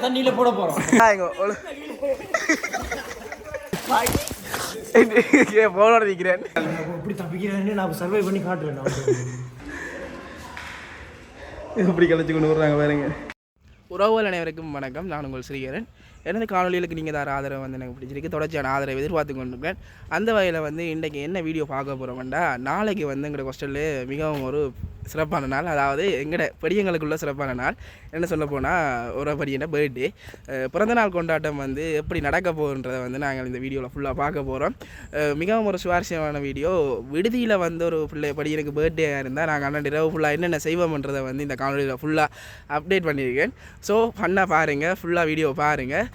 தண்ணியில போட போறோம். போனோட நிற்கிறேன். எப்படி தப்பிக்கிறேன்னு நான் சர்வை பண்ணி காட்டுறேன். இப்படி கழிச்சு கொண்டு வர்றாங்க பாருங்க. உறவுகள் அனைவருக்கும் வணக்கம். நான் உங்கள் ஸ்ரீகரன். எனது காணொலிகளுக்கு நீங்கள் தர ஆதரவு வந்து எனக்கு பிடிச்சிருக்கு. தொடர்ச்சியான ஆதரவை எதிர்பார்த்து கொண்டிருக்கேன். அந்த வகையில் வந்து இன்றைக்கி என்ன வீடியோ பார்க்க போகிறோம்டா, நாளைக்கு வந்து எங்களோட ஹாஸ்டலில் மிகவும் ஒரு சிறப்பான நாள். அதாவது எங்களோட படியங்களுக்குள்ள சிறப்பான நாள். என்ன சொல்ல போனால் ஒரு படியன பர்த்டே, பிறந்தநாள் கொண்டாட்டம் வந்து எப்படி நடக்க போகுன்றதை வந்து நாங்கள் இந்த வீடியோவில் ஃபுல்லாக பார்க்க போகிறோம். மிகவும் ஒரு சுவாரஸ்யமான வீடியோ. விடுதியில் வந்து ஒரு படியனுக்கு பர்த்டேயாக இருந்தால் நாங்கள் அண்ணன் இரவு ஃபுல்லாக என்னென்ன செய்வோம்ன்றதை வந்து இந்த காணொலியில் ஃபுல்லாக அப்டேட் பண்ணியிருக்கேன். ஸோ ஃபன்னாக பாருங்கள், ஃபுல்லாக வீடியோ பாருங்கள்.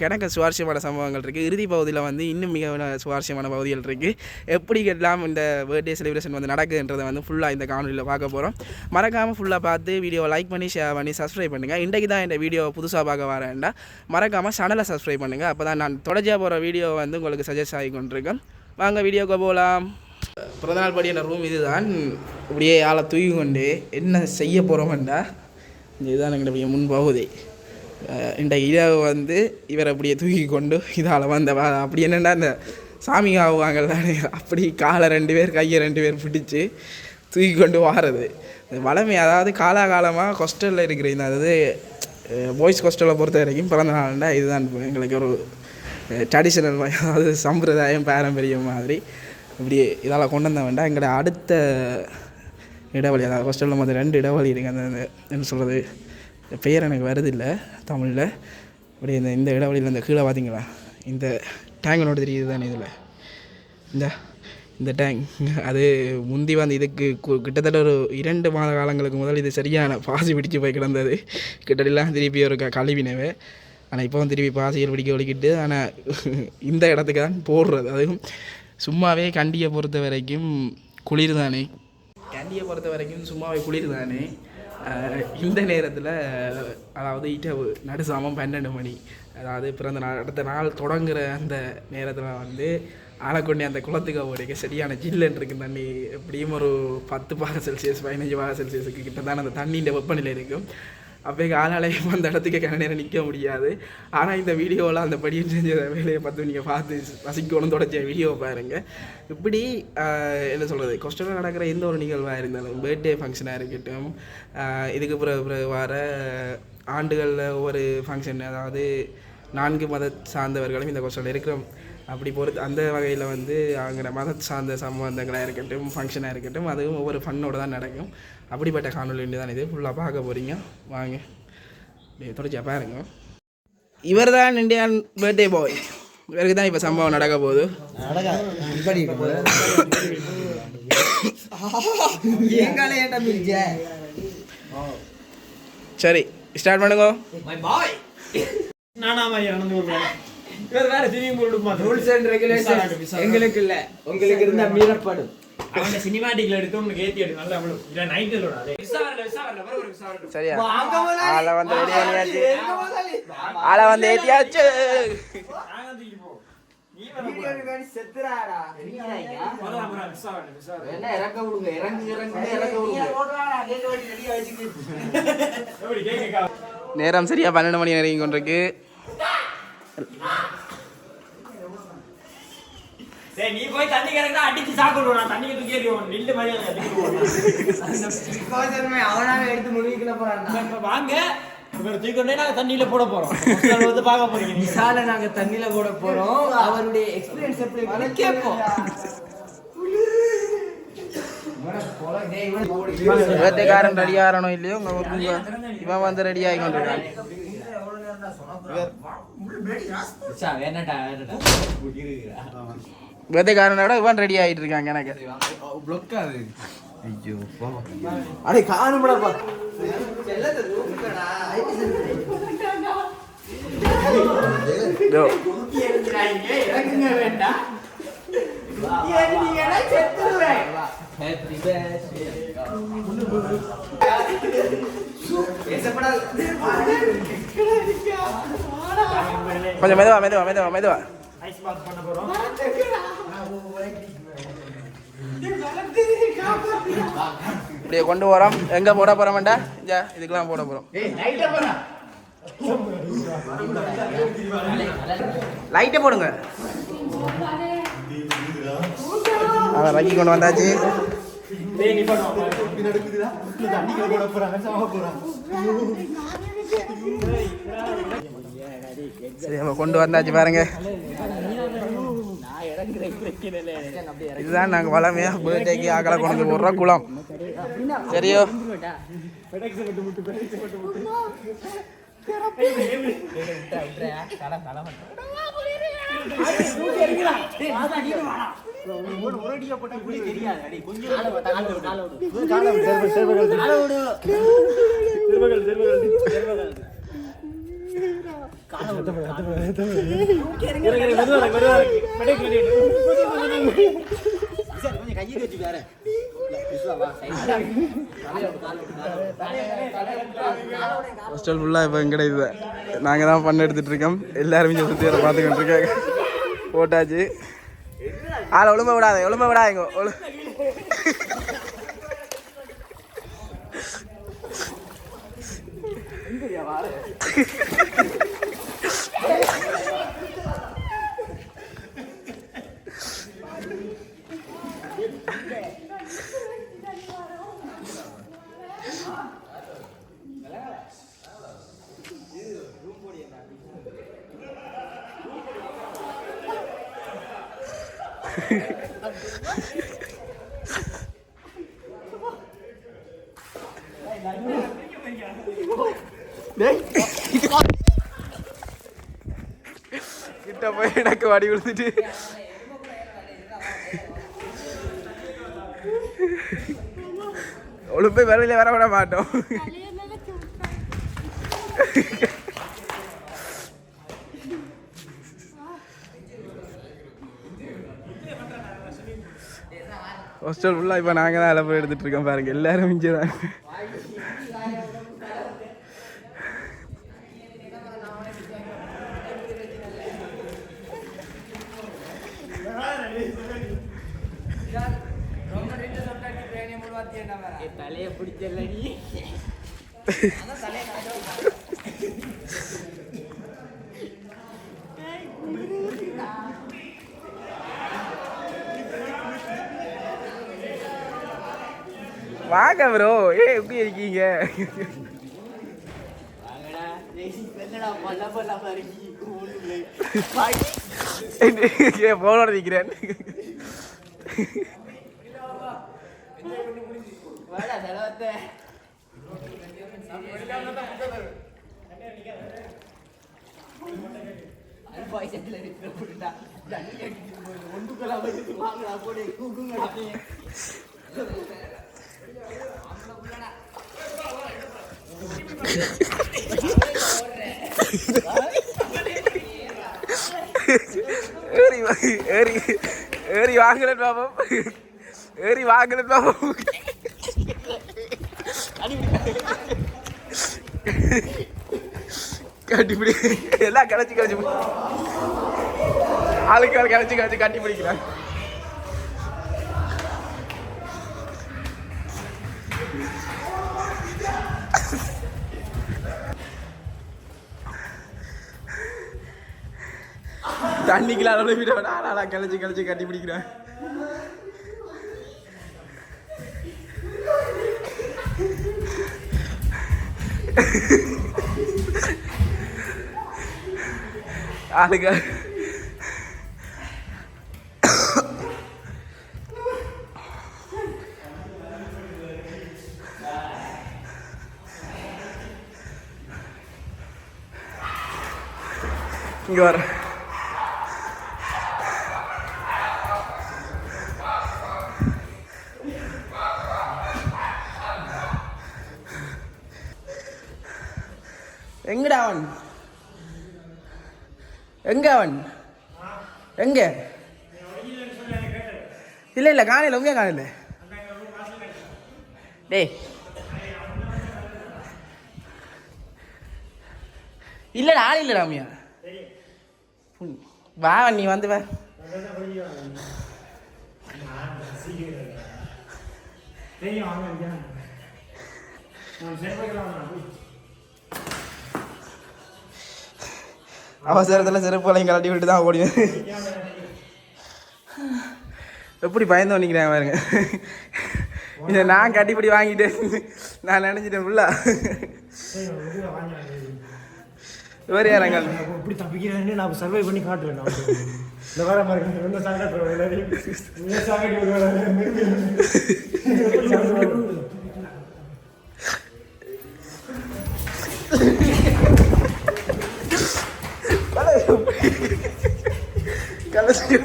எனக்கு சுவாரஸ்யமான சம்பவங்கள் இருக்குது. இறுதி பகுதியில் வந்து இன்னும் மிக சுவாரஸ்யமான பகுதிகள் இருக்குது. எப்படி எல்லாம் இந்த பர்த்டே செலிப்ரேஷன் வந்து நடக்குதுன்றதை வந்து ஃபுல்லாக இந்த காணொலியில் பார்க்க போகிறோம். மறக்காமல் ஃபுல்லாக பார்த்து வீடியோவை லைக் பண்ணி ஷேர் பண்ணி சப்ஸ்கிரைப் பண்ணுங்கள். இன்றைக்கு தான் இந்த வீடியோ புதுசாக பார்க்க வரேன்டா, மறக்காமல் சேனலை சப்ஸ்கிரைப் பண்ணுங்கள். அப்போ தான் நான் தொடர்ச்சியாக போகிற வீடியோ வந்து உங்களுக்கு சஜஸ்ட் ஆகி கொண்டிருக்கேன். வாங்க வீடியோக்கு போகலாம். பிறந்தநாள் படியான ரூம் இது தான். இப்படியே ஆளை தூக்கி கொண்டு என்ன செய்ய போகிறோம்டா, இதுதான் எங்களுடைய முன்பகுதி. இந்த இரவு வந்து இவரை அப்படியே தூக்கி கொண்டு இதால் வந்த அப்படி என்னென்னா இந்த சாமி ஆகுவாங்க தானே, அப்படி காலை 2 பேர் கையை 2 பேர் பிடிச்சி தூக்கி கொண்டு வாரது வளமை. அதாவது காலாகாலமாக ஹாஸ்டலில் இருக்கிற இந்த அதாவது பாய்ஸ் ஹாஸ்டலை பொறுத்த வரைக்கும் பிறந்த நாள்னா இதுதான் எங்களுக்கு ஒரு ட்ரெடிஷ்னல், அதாவது சம்பிரதாயம் பாரம்பரியம் மாதிரி இப்படி இதெல்லாம் கொண்டு வந்த வேண்டாம். எங்களோட அடுத்த இடைவெளி, அதாவது ஹாஸ்டலில் மொத்தம் 2 இடைவெளி இருக்குது. அந்த என்ன சொல்கிறது பெயர் எனக்கு வருது இல்லை தமிழில். இப்படி இந்த இடைவெளியில் இந்த கீழே பார்த்தீங்களா, இந்த டேங்கனோட தெரியுது தானே இதில் இந்த டேங்க். அது முந்தி வந்து இதுக்கு கிட்டத்தட்ட ஒரு 2 மாத காலங்களுக்கு முதல் இது சரியான பாசி பிடிச்சி போய் கிடந்தது. கிட்டத்தட்ட திருப்பி ஒரு கழிவினவே. ஆனால் இப்போ திருப்பி பாசிகள் பிடிக்க ஒழிக்கிட்டு, ஆனால் இந்த இடத்துக்கு தான் போடுறது. அதுவும் சும்மாவே கண்டியை பொறுத்த வரைக்கும் குளிர் தானே, கண்டியை பொறுத்த வரைக்கும் சும்மாவே குளிர் தானே. இந்த நேரத்தில் அதாவது இரவு நடுசாமம் 12 மணி, அதாவது பிறந்த நாள் அடுத்த நாள் தொடங்குகிற அந்த நேரத்தில் வந்து ஆளக்கொண்டே அந்த குளத்துக்கு போடுங்க சரியான ஜில்லுன்னு இருக்குது தண்ணி. எப்படியும் ஒரு 10°C 15°C கிட்ட தான் அந்த தண்ணியின் வெப்பநிலை இருக்கும். அப்போ ஆளாலையும் அந்த இடத்துக்கு கன நேரம் நிற்க முடியாது. ஆனால் இந்த வீடியோவில் அந்த படியும் செஞ்ச வேலையை பார்த்து நீங்கள் பார்த்து ரசிக்கணும். தொடர்ச்சிய வீடியோவை பாருங்கள். இப்படி என்ன சொல்கிறது, ஹாஸ்டலில் நடக்கிற எந்த ஒரு நிகழ்வாக இருந்தாலும், பர்த்டே ஃபங்க்ஷனாக இருக்கட்டும், இதுக்கு பிறகு வர ஆண்டுகளில் ஒவ்வொரு ஃபங்க்ஷன், அதாவது 4 மத சார்ந்தவர்களும் இந்த ஹாஸ்டலில் இருக்கிறோம். அப்படி பொறுத்து அந்த வகையில் வந்து அவங்க மத சார்ந்த சம்பந்தங்களாக இருக்கட்டும், ஃபங்க்ஷனாக இருக்கட்டும், அதுவும் ஒவ்வொரு ஃபன்னோடு தான் நடக்கும். அப்படிப்பட்ட காணொலி தான் இது ஃபுல்லாக பார்க்க போகிறீங்க. வாங்க தொடர்ச்சியாக பாருங்க. இவர் தான் இந்தியன் பர்த்டே பாய். இவருக்கு தான் இப்போ சம்பவம் நடக்க போகுது. சரி ஸ்டார்ட் பண்ணுங்க. எங்களுக்கு இல்ல, உங்களுக்கு இருந்தா மீறப்படும். அவங்க சினிமாட்டிக்ல எடுத்து கேத்தி எடு நல்லா இல்ல நைட்ல சரியா ஆள வந்து ரெடி ஆயாச்சு, ஆள வந்து ஏத்தியாச்சு. நீ வர செத்துறாடா என்ன இறக்க விடுங்க, இறங்கு இறக்க விடுங்க. நேரம் சரியா 12 மணி நெருங்கி கொண்டிருக்கு. நீ போய் தண்ணி கறந்தா அடிச்சு சாப்பிடுவோம். நான் தண்ணி எடுத்து கேட்கிறோம். நில்லு மரியாதை அவனாவே எடுத்து முழுகிக்கல போறான். வாங்க தண்ணியில போட போறோம். வந்து பார்க்க போறீங்க. விசால நாங்க தண்ணியில போட போறோம். அவருடைய எக்ஸ்பீரியன்ஸ் எப்படி கேட்போம். பர்த்டேக்காரன் ரெடி ஆகணும் இல்லையோ, இவன் வந்து ரெடி ஆகி கொண்டிருக்கான். பர்த்டேக்காரனோட இவன் ரெடி ஆகிட்டு இருக்காங்க. எனக்கு ஐயோ அடே காணும்டா. கொஞ்சம் மெதுவா மெதுவா மெதுவா மெதுவா. இப்படியே கொண்டு வரோம். எங்க போட போறோம்டா, இதுக்கெல்லாம் போட போறோம். லைட்டை போடுங்க. அவன் ரக்கி கொண்டு வந்தாச்சு. சரி நம்ம கொண்டு வந்தாச்சு பாருங்க. இதுதான் நாங்கள் வளமையா பர்த்டேக்கு ஆக்களை கொண்டு வந்து போடுற குளம். சரியோ ஹாஸ்டல் ஃபுல்லாக இப்போ எங்கட இது நாங்கள் தான் பண்ண எடுத்துகிட்டு இருக்கோம். எல்லாருமே சுற்றி அதை பார்த்துக்கிட்டு இருக்காங்க. போட்டாச்சு. ஆளை ஒழும்ப விடாதீங்க. கிட்ட போய் எனக்கு வடி விழுந்துட்டு ஒழுங்கு வெளியில வர விட மாட்டோம். ஹாஸ்டல் ஃபுல்லாக இப்போ நாங்கள் தான் அலப்பறை எடுத்துகிட்டு இருக்கோம் பாருங்க. எல்லாரும் இங்கே தான். தலையை பிடிச்சல நீ வாங்க ப்ரோ. எப்படி இருக்கீங்க? போனோட நிற்கிறேன். ஏறி வாங்கல பாபம். கட்டிப்பிடி எல்லாம் கிடச்சி ஆளுக்கு ஆள் கிடச்சி கட்டி பிடிக்கிறாங்க. தண்ணிக்குள்ள அளவு விட ஆளா கிளச்சி கட்டி பிடிக்கிறேன். ஆளுங்க இங்க வர எங்கடா அவன்? எங்க இல்ல காணல. உங்க காணல டேய். இல்லடா ஆள் இல்லடா அம்மியா. வா நீ வந்து வா. அவசரத்தில் செருப்புகளையும் கலட்டி விட்டு தான் ஓடிவேன். எப்படி பயந்து நிற்கிறேன் பாருங்க. இதை நான் கட்டிப்படி வாங்கிட்டு நான் நினைச்சிட்டேன் ஃபுல்லா. வேறு யாரங்கள் இப்படி தப்பிக்கிறேன்னு நான் சர்வை பண்ணி காட்டுவேன். இந்த வாரம் கலசி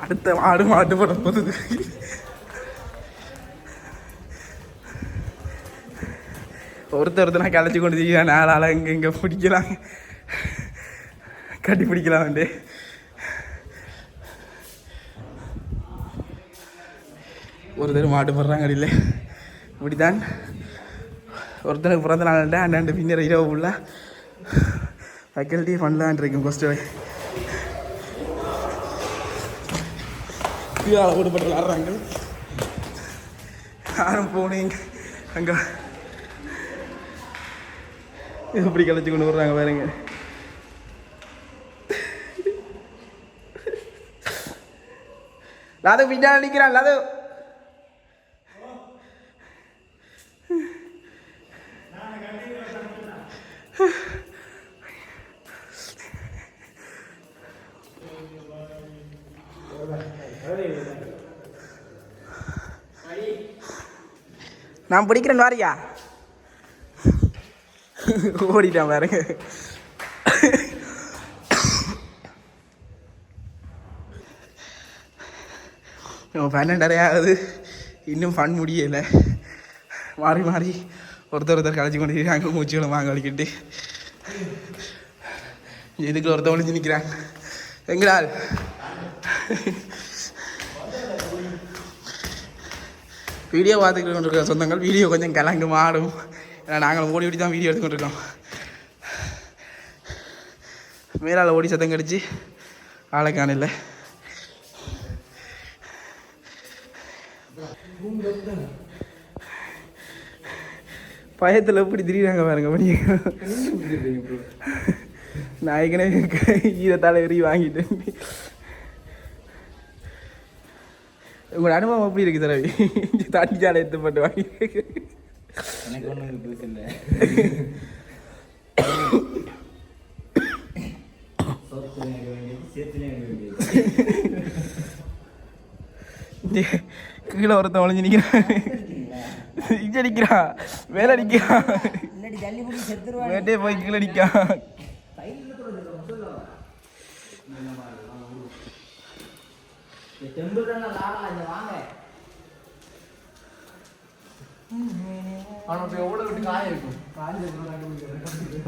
அடுத்த மாட்டு படம் போகுது. ஒருத்தர் கலைச்சி கொண்டு தீங்க நாளால் இங்கே பிடிக்கலாம், கட்டி பிடிக்கலாம் வந்து. ஒருத்தர் மாட்டு போடுறாங்க அடியில். இப்படித்தான் ஒருத்தனுக்கு பிறந்த நாள் அண்டாண்டு பின்னர் இரவு ஃபுல்லாக ஃபேக்கல்ட்டி பண்ணலான் இருக்கும். ஃபஸ்ட்டு கீழே ஓடுபட்டு விளாட்றாங்க. யாரும் போனீங்க அங்கே எப்படி கலைச்சி கொண்டு வர்றாங்க பாருங்க. லாது பின்னாடி நிற்கிறான். லாது நான் பிடிக்கிறேன் வாரியா. ஓடிட்டான் பாருங்க. பன்னெண்டரை ஆகுது, இன்னும் ஃபன் முடியலை. மாறி மாறி ஒருத்தர் கலைச்சி கொண்டு இருக்காங்க. மூச்சுகளை வாங்க வலிக்கிட்டு இதுக்கு ஒருத்தர் ஒழிஞ்சு நிற்கிறாங்க. எங்களால் வீடியோ பார்த்துக்கிட்டு கொண்டிருக்க சொந்தங்கள் வீடியோ கொஞ்சம் கலங்கு மாடும். ஏன்னா நாங்களும் ஓடி ஓடி தான் வீடியோ எடுத்துக்கொண்டிருக்கோம். மேலால் ஓடி சத்தம் கடிச்சு ஆளை காணல. பயத்தில் எப்படி திடீராங்க பாருங்க. பண்ணி நாயக்கனே ஈரத்தால் எறி வாங்கிட்டேன். உங்களோட அனுபவம் எப்படி இருக்கு தரவி? தாட்டி சாலை எடுத்து போட்டு வாங்கி எனக்கு ஒன்றும் பேசல. கீழே ஒருத்தன் ஒழிஞ்சு நிற்கிறான். இங்கே நிற்கிறான், மேலே நிற்கிறான், வேட்டே போய் கீழே நிற்கான்.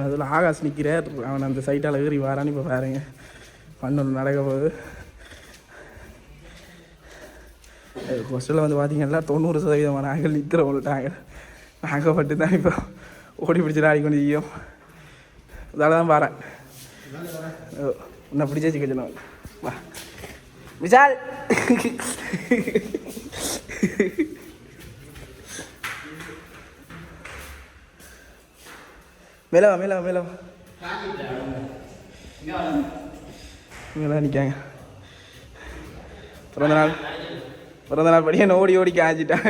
அதில் ஆகாஷ் நிற்கிறார். அவன் அந்த சைட்டால் ஏறி வாரான்னு இப்போ பாருங்க. பண்ணணும் நடக்க போகுது. ஹாஸ்டலில் வந்து பார்த்தீங்கன்னா 90% நாங்கள் நிற்கிறவங்கள்ட்டாங்க. நாங்கள் மட்டும்தான் இப்போ ஓடி பிடிச்சிட்டு ஆடிக்கொண்டு செய்யும். அதால தான் பாறேன். உன்னை பிடிச்சே சிக்கணும். வா விஷால். மேலவா மேலவா மேலவா இங்கெல்லாம் நிற்காங்க. பிறந்த நாள் படியே ஓடி ஓடி காய்ச்சிட்டான்.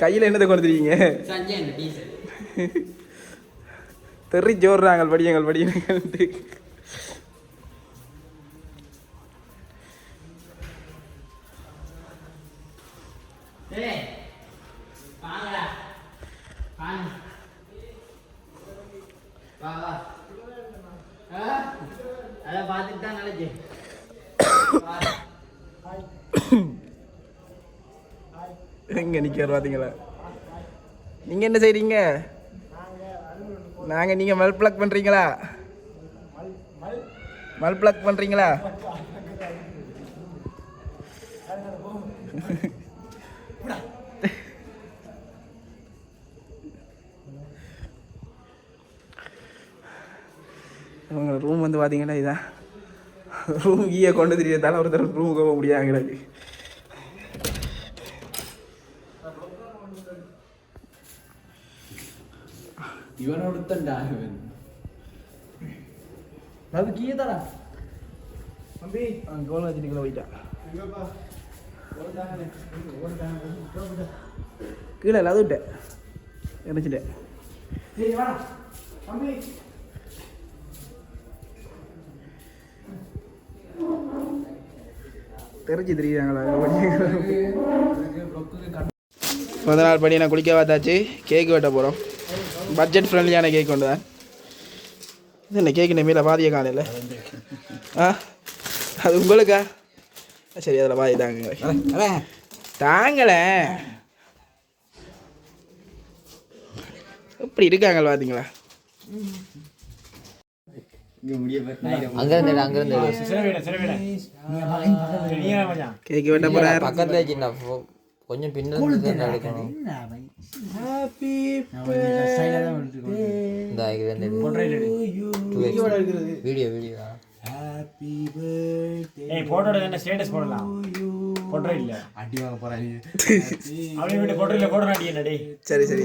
கையில் என்னத்தை கொடுத்துருக்கீங்க? தெரி ஜோடுறாங்க படியங்கள் படியங்கள்ட்டு. எங்க நிக்க பாத்தீங்களா? நீங்க என்ன செய்றீங்க? நாங்க நீங்க மல் பிளக் பண்றீங்களா? மல் பிளக் பண்றீங்களா? வந்து பார்த்தீங்கன்னா இதான் ரூம் கீயை கொண்டு தெரியறதால ஒருத்தர் ரூமுக்கு போக முடியாங்கிறது. இவனோட தண்டா அது கீழே தாடா தம்பி கோல் வச்சுட்டு போயிட்டா கீழே இல்லாத விட்டேன் நினச்சிட்டேன். தெரிஞ்சு தெரியுறாங்களா முத நாள் படி நான் குளிக்க பார்த்தாச்சு. கேக்கு வெட்ட போகிறோம். பட்ஜெட் ஃப்ரெண்ட்லியான கேக் கொண்டு தான். இது என்ன கேக்கு நம்பியில் பாதிய காலையில் அது உங்களுக்கா? சரி அதில் பாதி தாங்க தாங்களே எப்படி இருக்காங்க பார்த்தீங்களா? கேக்கு வெட்ட போகிறார். பக்கத்துல கொஞ்சம் பின்னாடி எடுக்கணும். வீடியோ வீடியோ போட்டோட என்ன ஸ்டேட்டஸ் போடலாம். போட்டோ இல்ல அடி வாங்க போறாங்க அவளை விட்டு போட்டோ இல்ல போட்டோ அடி என்னடே. சரி சரி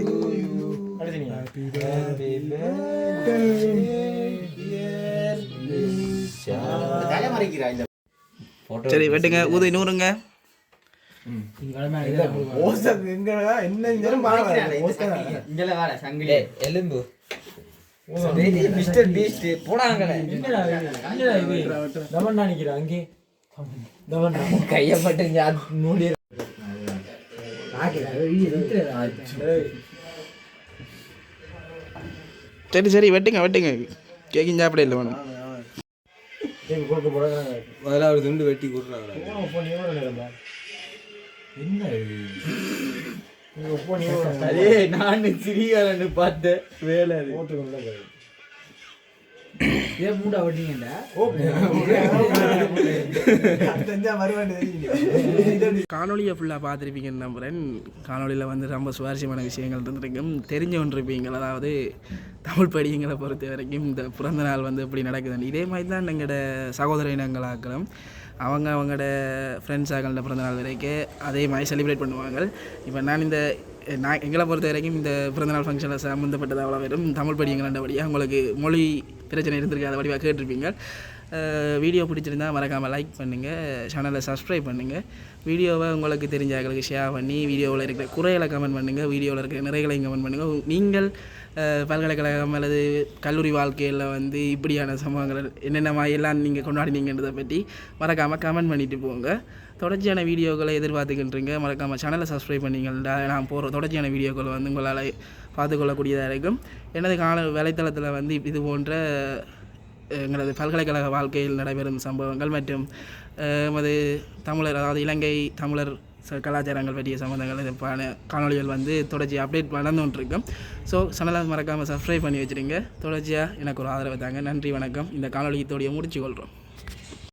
சரி வெட்டுங்க. ஊதை நூறுங்க. எலும்பு மிஸ்டர் பீஸ்ட் போடாங்களே கையப்பட்டு மூடி. சரி சரி வெட்டுங்க வெட்டுங்க. கேக்கிங் சாப்பிட இல்லை வேணும். முதல்ல ஒரு துண்டு வெட்டி கொடுறாங்க. நான் சிறியாரன்னு பார்த்தேன் வேலை காணொலியை ஃபுல்லாக பார்த்துருப்பீங்கன்னு நம்புகிறேன். காணொலியில் வந்து ரொம்ப சுவாரஸ்யமான விஷயங்கள் இருந்திருக்கும். தெரிஞ்சு கொண்டிருப்பீங்கள். அதாவது தமிழ் படிங்களை பொறுத்த வரைக்கும் இந்த பிறந்த நாள் வந்து எப்படி நடக்குதுன்னு இதே மாதிரி தான் எங்களோட சகோதர இனங்களாக்கலாம் அவங்களோட ஃப்ரெண்ட்ஸ் ஆகல பிறந்தநாள் வரைக்கும் அதே மாதிரி செலிப்ரேட் பண்ணுவாங்க. இப்போ நான் எங்களை பொறுத்த வரைக்கும் இந்த பிறந்தநாள் ஃபங்க்ஷனில் சம்மந்தப்பட்டது அவ்வளோ வெறும் தமிழ் படிங்களாண்டபடியாக உங்களுக்கு மொழி பிரச்சனை இருந்திருக்காத வடிவாக கேட்டிருப்பீங்க. வீடியோ பிடிச்சிருந்தால் மறக்காமல் லைக் பண்ணுங்கள், சேனலை சப்ஸ்கிரைப் பண்ணுங்கள், வீடியோவை உங்களுக்கு தெரிஞ்சவங்களுக்கு ஷேர் பண்ணி வீடியோவில் இருக்கிற குறைகளை கமெண்ட் பண்ணுங்கள், வீடியோவில் இருக்கிற நிறைகளையும் கமெண்ட் பண்ணுங்கள். நீங்கள் பல்கலைக்கழகம் அல்லது கல்லூரி வாழ்க்கையில் வந்து இப்படியான சம்பவங்கள் என்னென்ன மாதிரியெல்லாம் நீங்கள் கொண்டாடினீங்கன்றதை பற்றி மறக்காமல் கமெண்ட் பண்ணிவிட்டு போங்க. தொடர்ச்சியான வீடியோக்களை எதிர்பார்த்துக்கிட்டுருங்க. மறக்காமல் சேனலை சப்ஸ்கிரைப் பண்ணிங்கன்னா நான் போகிற தொடர்ச்சியான வீடியோக்களை வந்து உங்களால் பார்த்துக்கொள்ளக்கூடியதாக இருக்கும். எனது வலைத்தளத்தில் வந்து இது போன்ற எங்களது பல்கலைக்கழக வாழ்க்கையில் நடைபெறும் சம்பவங்கள் மற்றும் எமது தமிழர் அதாவது இலங்கை தமிழர் கலாச்சாரங்கள் பற்றிய சம்பந்தங்கள் காணொலிகள் வந்து தொடர்ச்சி அப்டேட் நடந்து கொண்டிருக்கும். ஸோ சேனலை மறக்காமல் சப்ஸ்கிரைப் பண்ணி வச்சுருங்க. தொடர்ச்சியாக எனக்கு ஒரு ஆதரவு தாங்க. நன்றி வணக்கம். இந்த காணொலியத்தோடைய முடிச்சு கொள்கிறோம்.